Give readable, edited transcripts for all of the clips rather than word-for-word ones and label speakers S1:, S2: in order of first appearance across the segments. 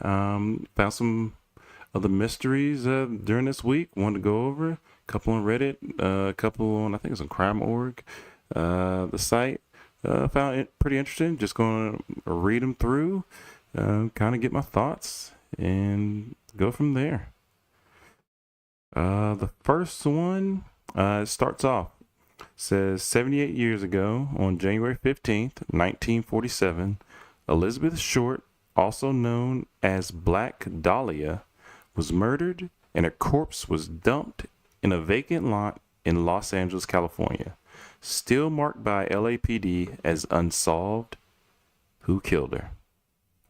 S1: Found some other mysteries during this week. Wanted to go over a couple on Reddit, a couple on I think it's on Crime.org, the site. Found it pretty interesting. Just going to read them through, kind of get my thoughts, and go from there. The first one starts off says 78 years ago on January 15th, 1947, Elizabeth Short, also known as Black Dahlia, was murdered and her corpse was dumped in a vacant lot in Los Angeles, California, still marked by LAPD as unsolved. Who killed her?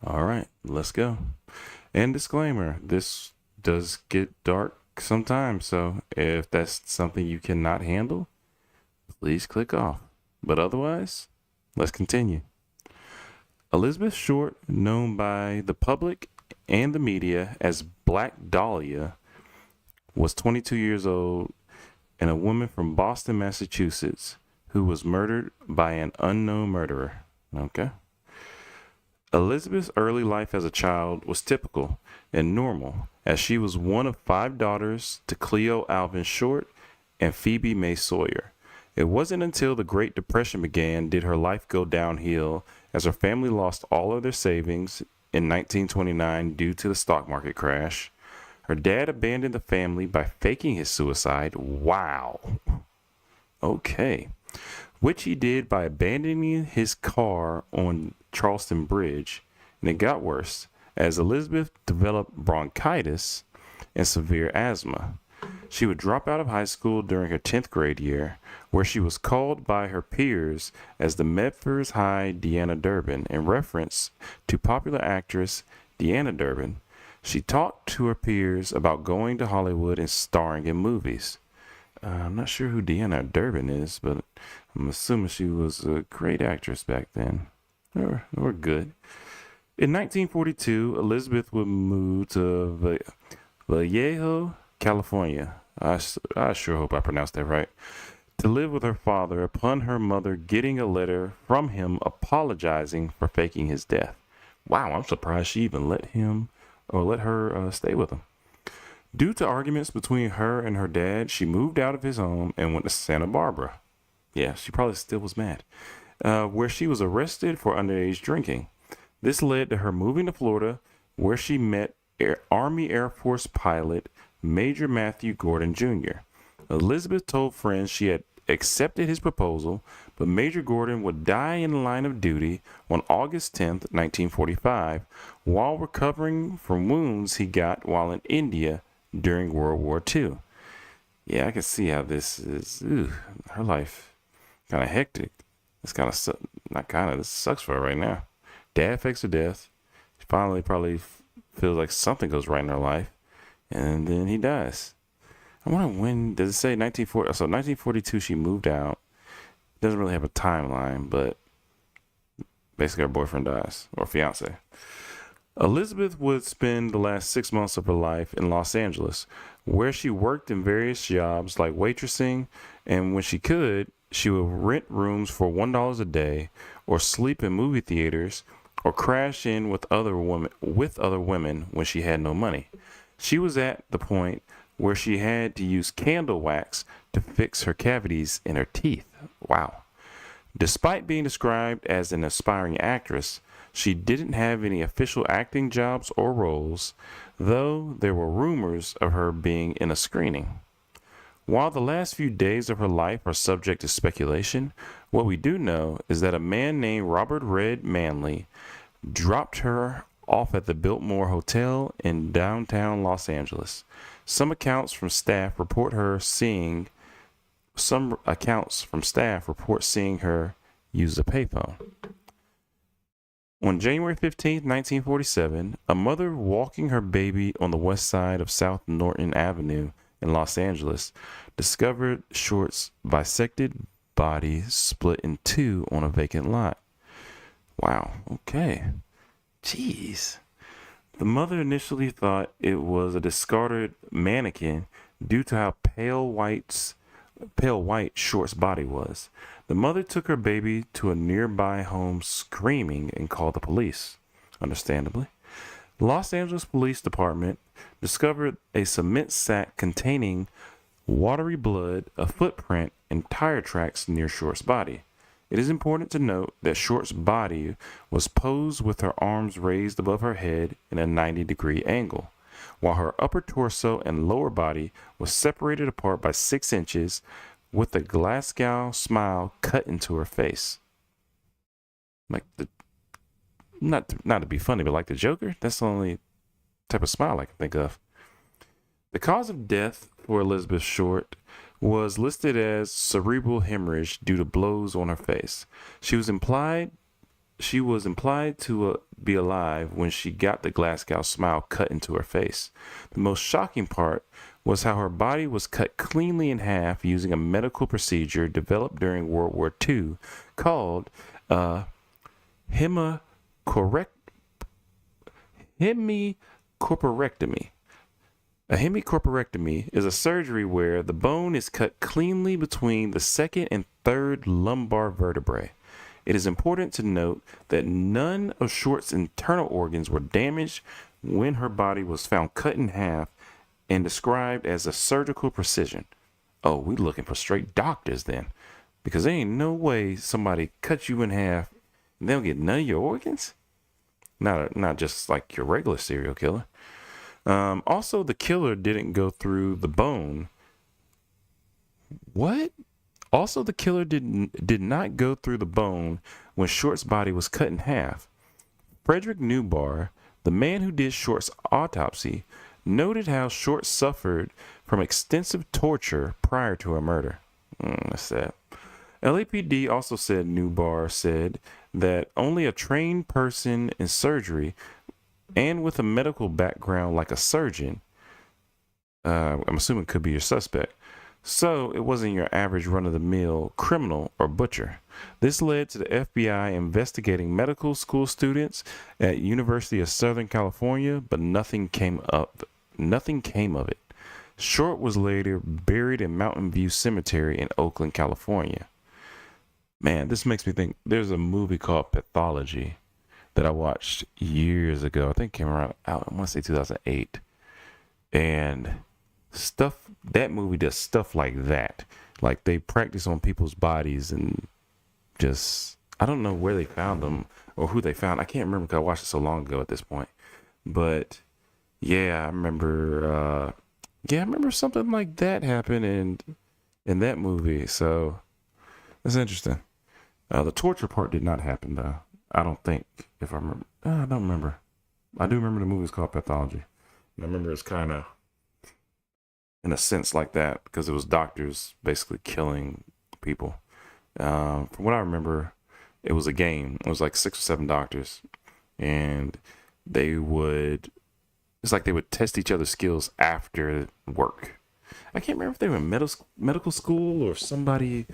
S1: All right, let's go. And disclaimer, this does get dark sometimes, so if that's something you cannot handle, please click off. But otherwise, let's continue. Elizabeth Short, known by the public and the media as Black Dahlia, was 22 years old and a woman from Boston, Massachusetts, who was murdered by an unknown murderer. Okay. Elizabeth's early life as a child was typical and normal, as she was one of five daughters to Cleo Alvin Short and Phoebe May Sawyer. It wasn't until the Great Depression began did her life go downhill, as her family lost all of their savings in 1929 due to the stock market crash. Her dad abandoned the family by faking his suicide. Wow. Okay. Which he did by abandoning his car on Charleston Bridge. And it got worse, as Elizabeth developed bronchitis and severe asthma. She would drop out of high school during her 10th grade year, where she was called by her peers as the Medford High Deanna Durbin in reference to popular actress Deanna Durbin. She talked to her peers about going to Hollywood and starring in movies. I'm not sure who Deanna Durbin is, but I'm assuming she was a great actress back then. Or good. In 1942, Elizabeth would move to Vallejo, California. I sure hope I pronounced that right. To live with her father upon her mother getting a letter from him apologizing for faking his death. Wow, I'm surprised she even let her stay with him. Due to arguments between her and her dad, she moved out of his home and went to Santa Barbara. Yeah, she probably still was mad. Where she was arrested for underage drinking. This led to her moving to Florida, where she met Army Air Force pilot Major Matthew Gordon Jr. Elizabeth told friends she had accepted his proposal, but Major Gordon would die in the line of duty on August 10th, 1945, while recovering from wounds he got while in India during World War II. Yeah, I can see how this is. Her life kind of hectic. It's kind of not kind of. This sucks for her right now. Dad fakes her death. She finally probably feels like something goes right in her life, and then he dies. I wonder when, does it say 1940? So 1942 she moved out. Doesn't really have a timeline, but basically her boyfriend dies, or fiance. Elizabeth would spend the last 6 months of her life in Los Angeles, where she worked in various jobs like waitressing, and when she could, she would rent rooms for $1 a day, or sleep in movie theaters, or crash in with other women when she had no money. She was at the point where she had to use candle wax to fix her cavities in her teeth. Wow. Despite being described as an aspiring actress, she didn't have any official acting jobs or roles, though there were rumors of her being in a screening. While the last few days of her life are subject to speculation, what we do know is that a man named Robert Red Manley dropped her off at the Biltmore Hotel in downtown Los Angeles. Some accounts from staff report seeing her use a payphone. On January 15th, 1947, a mother walking her baby on the west side of South Norton Avenue in Los Angeles discovered Short's bisected body split in two on a vacant lot. Wow, okay. Jeez. The mother initially thought it was a discarded mannequin due to how pale white Short's body was. The mother took her baby to a nearby home screaming and called the police, understandably. Los Angeles Police Department discovered a cement sack containing watery blood, a footprint, and tire tracks near Short's body. It is important to note that Short's body was posed with her arms raised above her head in a 90-degree angle, while her upper torso and lower body was separated apart by 6 inches with a Glasgow smile cut into her face. Like the not to be funny, but like the Joker, that's the only type of smile I can think of. The cause of death for Elizabeth Short was listed as cerebral hemorrhage due to blows on her face. She was implied to be alive when she got the Glasgow smile cut into her face. The most shocking part was how her body was cut cleanly in half using a medical procedure developed during World War II called hemicorrectomy. A hemicorporectomy is a surgery where the bone is cut cleanly between the second and third lumbar vertebrae. It is important to note that none of Short's internal organs were damaged when her body was found cut in half and described as a surgical precision. Oh, we looking for straight doctors then, because there ain't no way somebody cut you in half and they'll get none of your organs. Not just like your regular serial killer. Also, the killer didn't go through the bone. What? Also, the killer did not go through the bone when Short's body was cut in half. Frederick Newbar, the man who did Short's autopsy, noted how Short suffered from extensive torture prior to her murder. That's sad. LAPD also said Newbar said that only a trained person in surgery and with a medical background like a surgeon, I'm assuming could be your suspect. So it wasn't your average run-of-the-mill criminal or butcher. This led to the FBI investigating medical school students at University of Southern California, but nothing came of it. Short was later buried in Mountain View Cemetery in Oakland, California. Man, this makes me think there's a movie called Pathology that I watched years ago. I think it came around, I want to say 2008. And that movie does stuff like that. Like they practice on people's bodies and just, I don't know where they found them or who they found. I can't remember because I watched it so long ago at this point. But yeah, I remember something like that happened in that movie. So that's interesting. The torture part did not happen though. I don't think, if I remember. I don't remember. I do remember the movie is called Pathology. And I remember it's kind of, in a sense, like that because it was doctors basically killing people. From what I remember, it was a game. It was like 6 or 7 doctors, and it's like they would test each other's skills after work. I can't remember if they were in medical school or somebody.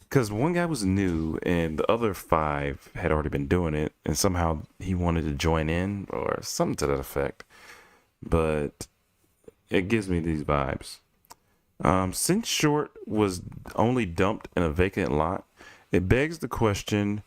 S1: Because one guy was new and the other 5 had already been doing it, and somehow he wanted to join in or something to that effect. But it gives me these vibes. Since Short was only dumped in a vacant lot, it begs the question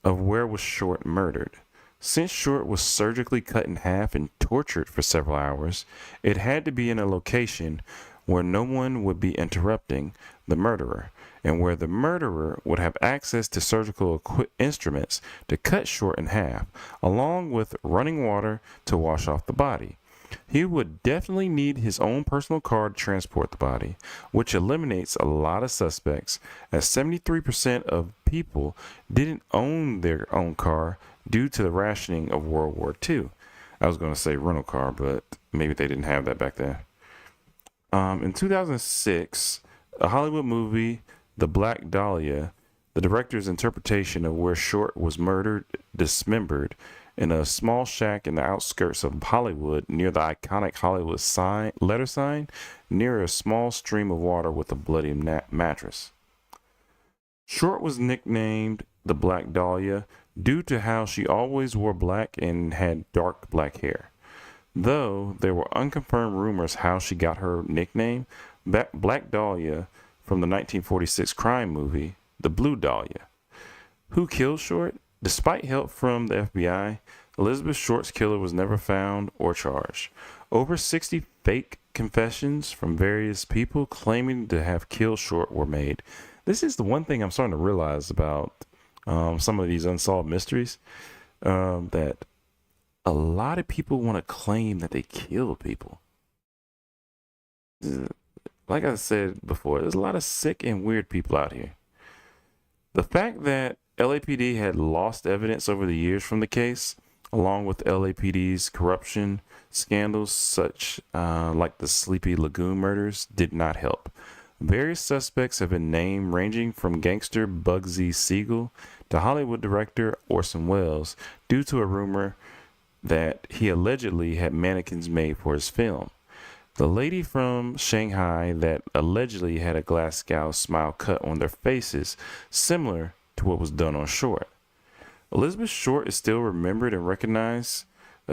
S1: of where was Short murdered? Since Short was surgically cut in half and tortured for several hours, it had to be in a location where no one would be interrupting the murderer, and where the murderer would have access to surgical instruments to cut Short in half, along with running water to wash off the body. He would definitely need his own personal car to transport the body, which eliminates a lot of suspects, as 73% of people didn't own their own car due to the rationing of World War II. I was going to say rental car, but maybe they didn't have that back then. In 2006, a Hollywood movie, The Black Dahlia, the director's interpretation of where Short was murdered, dismembered, in a small shack in the outskirts of Hollywood near the iconic Hollywood letter sign, near a small stream of water with a bloody mattress. Short was nicknamed the Black Dahlia due to how she always wore black and had dark black hair. Though there were unconfirmed rumors how she got her nickname, Black Dahlia from the 1946 crime movie, The Blue Dahlia. Who killed Short? Despite help from the FBI, Elizabeth Short's killer was never found or charged. Over 60 fake confessions from various people claiming to have killed Short were made. This is the one thing I'm starting to realize about some of these unsolved mysteries, that a lot of people want to claim that they killed people. Like I said before, there's a lot of sick and weird people out here. The fact that LAPD had lost evidence over the years from the case, along with LAPD's corruption scandals, such like the Sleepy Lagoon murders, did not help. Various suspects have been named, ranging from gangster Bugsy Siegel to Hollywood director Orson Welles, due to a rumor that he allegedly had mannequins made for his film. The lady from Shanghai that allegedly had a Glasgow smile cut on their faces, similar to what was done on Short. Elizabeth Short is still remembered and recognized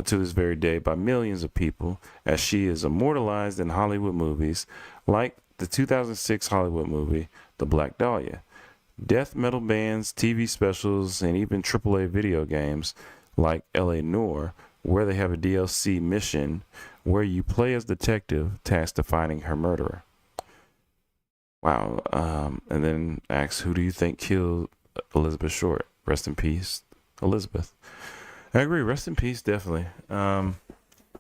S1: to this very day by millions of people, as she is immortalized in Hollywood movies like the 2006 Hollywood movie The Black Dahlia, death metal bands, TV specials, and even AAA video games like LA Noire, where they have a DLC mission where you play as detective tasked to finding her murderer. Wow. And then asks, who do you think killed Elizabeth Short? Rest in peace, Elizabeth. I agree. Rest in peace, definitely.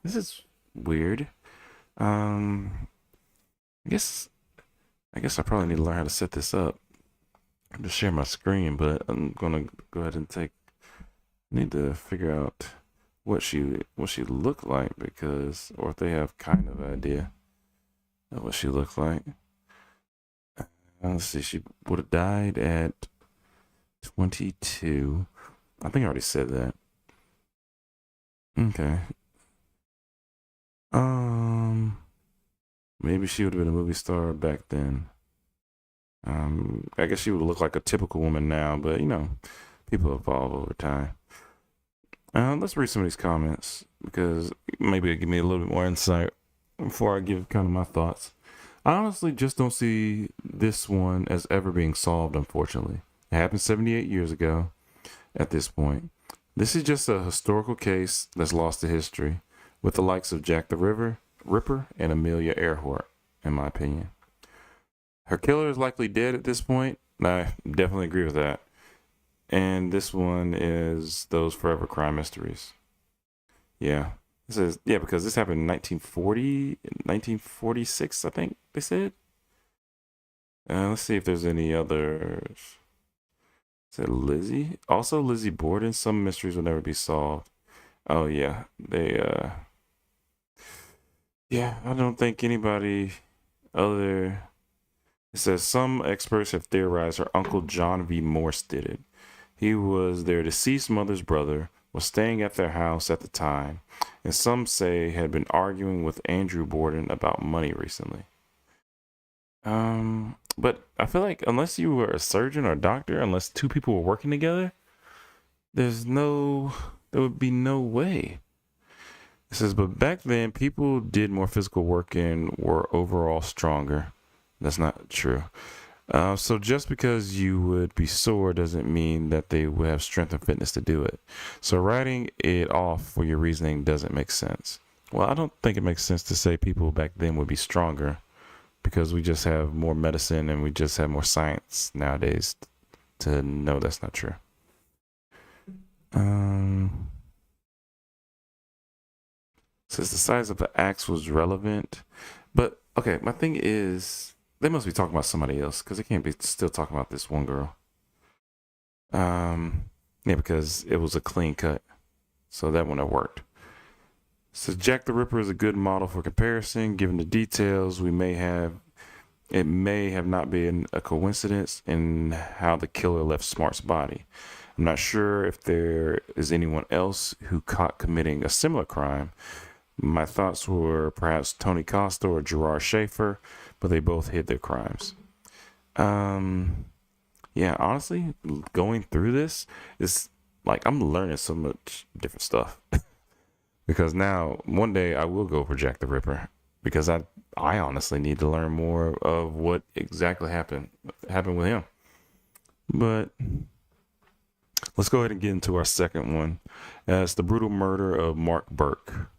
S1: This is weird. I guess I probably need to learn how to set this up. I'm just share my screen, but I'm gonna go ahead and need to figure out what she looked like, because, or if they have kind of idea of what she looked like. Let's see, she would have died at 22. I think I already said that. Okay. Maybe she would have been a movie star back then. I guess she would look like a typical woman now, but people evolve over time. Let's read some of these comments, because maybe it'll give me a little bit more insight before I give kind of my thoughts. I honestly just don't see this one as ever being solved, unfortunately. It happened 78 years ago at this point. This is just a historical case that's lost to history, with the likes of Jack the Ripper and Amelia Earhart, in my opinion. Her killer is likely dead at this point. I definitely agree with that. And this one is those forever crime mysteries. Yeah. This is, yeah, because this happened in 1946, I think they said. Let's see if there's any others. Said Lizzie. Also, Lizzie Borden. Some mysteries will never be solved. Oh yeah, yeah, I don't think anybody other. It says some experts have theorized her uncle John V. Morse did it. He was their deceased mother's brother, was staying at their house at the time, and some say had been arguing with Andrew Borden about money recently. But I feel like unless you were a surgeon or a doctor, unless two people were working together, there would be no way. It says, but back then people did more physical work and were overall stronger. That's not true. So just because you would be sore doesn't mean that they would have strength and fitness to do it. So writing it off for your reasoning doesn't make sense. Well, I don't think it makes sense to say people back then would be stronger, because we just have more medicine and we just have more science nowadays to know that's not true. Says the size of the axe was relevant, but okay, my thing is they must be talking about somebody else, because they can't be still talking about this one girl. Yeah, because it was a clean cut, so that wouldn't have worked. So Jack the Ripper is a good model for comparison. Given the details, it may have not been a coincidence in how the killer left Smart's body. I'm not sure if there is anyone else who caught committing a similar crime. My thoughts were perhaps Tony Costa or Gerard Schaefer, but they both hid their crimes. Yeah, honestly, going through this is like I'm learning so much different stuff. Because now one day I will go for Jack the Ripper, because I honestly need to learn more of what exactly happened with him. But Let's go ahead and get into our second one. It's the brutal murder of Mark Burke.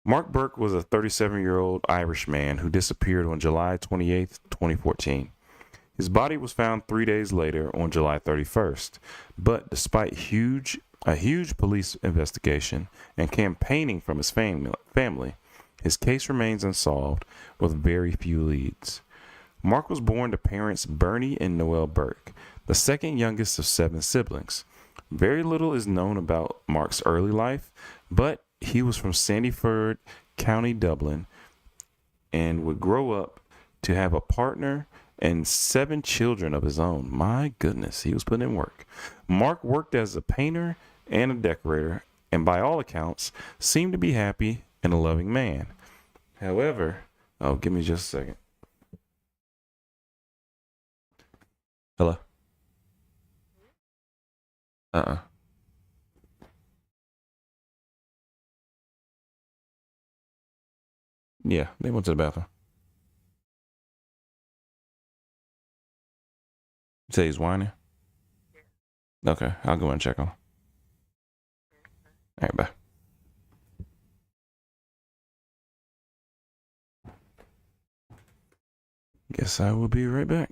S1: Mark Burke was a 37-year-old Irish man who disappeared on July 28, 2014. His body was found 3 days later on July 31st, but despite a huge police investigation and campaigning from his family, his case remains unsolved with very few leads. Mark was born to parents Bernie and Noel Burke, the second youngest of seven siblings. Very little is known about Mark's early life, but he was from Sandyford, County Dublin, and would grow up to have a partner and seven children of his own. My goodness, he was putting in work. Mark worked as a painter and a decorator, and by all accounts, seemed to be happy and a loving man. However, oh, give me just a second. Hello? Uh-uh. Yeah, they went to the bathroom. You say he's whining? Okay, I'll go and check on him. All right, bye. Guess I will be right back.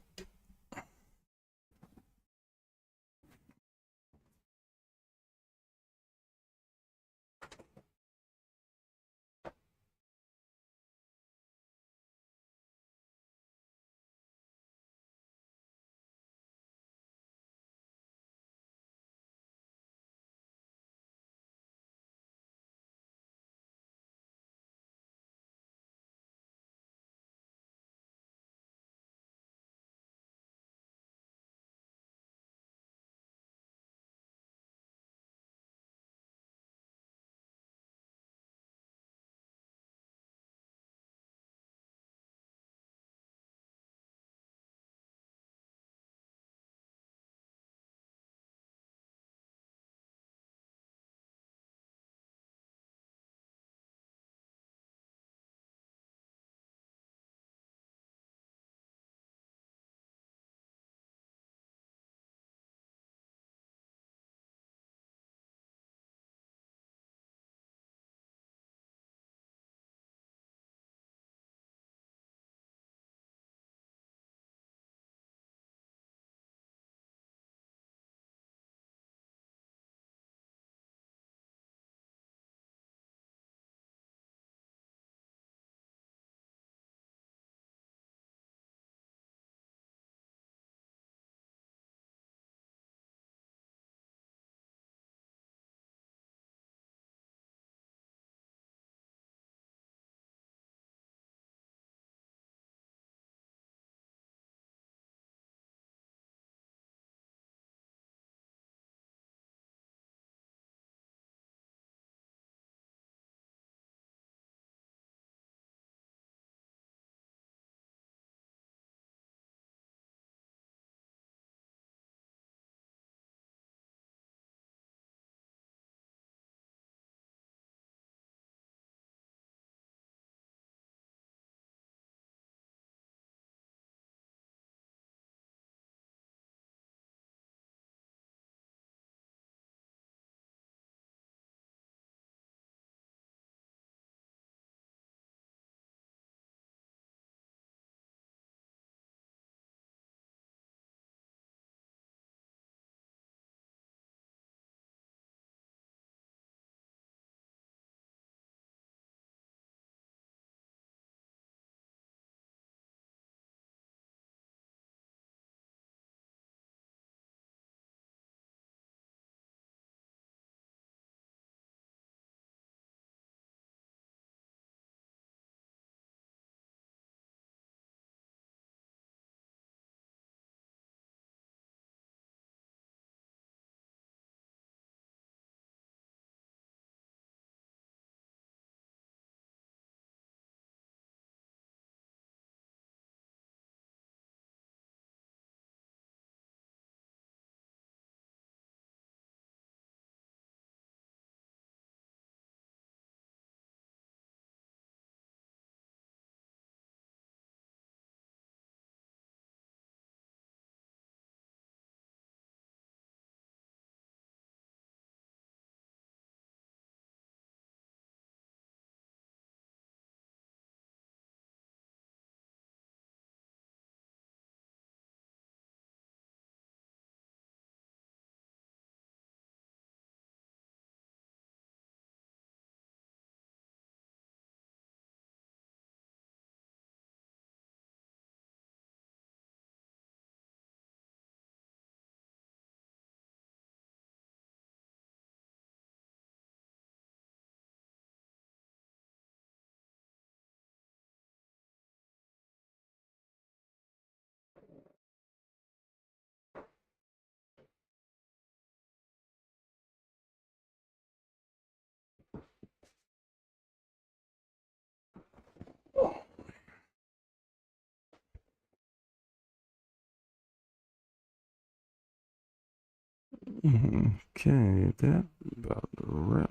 S1: Okay, that about the realm.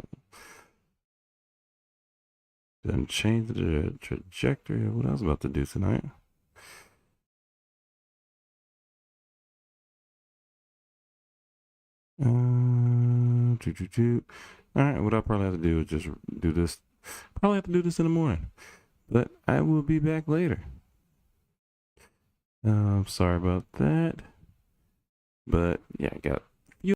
S1: Didn't change the trajectory of what I was about to do tonight. All right, what I probably have to do is just do this. Probably have to do this in the morning, but I will be back later. Sorry about that. But yeah, I got